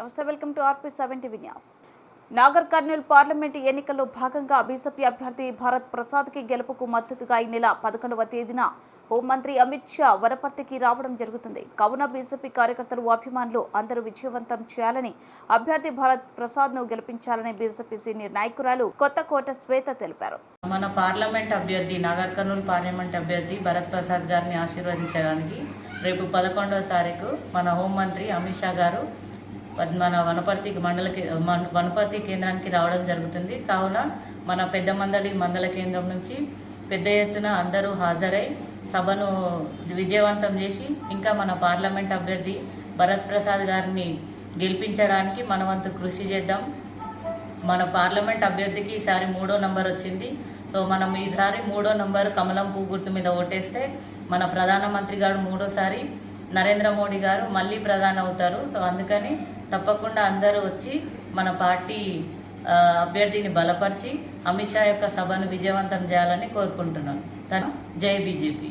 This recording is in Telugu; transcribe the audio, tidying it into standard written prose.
నమస్తే, welcome to RP7 TV news. Nagar Kurnool parliament ఎన్నికల్లో భాగంగా బీజేపీ అభ్యర్థి భరత్ ప్రసాద్కి గెలుపుకు మద్దతుగా ఈ నెల 11వ తేదీన హోంమంత్రి అమిత్ షా వనపర్తికి రావడం జరుగుతుంది. కావున బీజేపీ కార్యకర్తలు, అభిమానులు అందరూ విజయవంతం చేయాలని, అభ్యర్థి భరత్ ప్రసాద్ను గెలిపించాలని బీజేపీ సీనియర్ నాయకురాలు కొత్తకోట శ్వేత తెలిపారు. మన పార్లమెంట్ అభ్యర్థి నాగర్ కర్నూల్ పార్లమెంట్ అభ్యర్థి భరత్ ప్రసాద్ గారిని ఆశీర్వదించడానికి రేపు 11వ తారీఖు మన హోంమంత్రి అమిత్ షా గారు మన వనపర్తి కేంద్రానికి రావడం జరుగుతుంది. కావున మన పెద్దమందలి మండల కేంద్రం నుంచి పెద్ద ఎత్తున అందరూ హాజరై సభను విజయవంతం చేసి ఇంకా మన పార్లమెంట్ అభ్యర్థి భరత్ ప్రసాద్ గారిని గెలిపించడానికి మన వంతు కృషి చేద్దాం. మన పార్లమెంట్ అభ్యర్థికి ఈసారి 3వ నంబర్ వచ్చింది. సో మనం ఈసారి 3వ నంబర్ కమలం పువ్వు గుర్తు మీద ఓటేస్తే మన ప్రధానమంత్రి గారు 3వసారి నరేంద్ర మోడీ గారు మళ్ళీ ప్రధాని అవుతారు. సో అందుకని తప్పకుండా అందరూ వచ్చి మన పార్టీ అభ్యర్థిని బలపరిచి అమిత్ షా యొక్క సభను విజయవంతం చేయాలని కోరుకుంటున్నాను. జై బీజేపీ.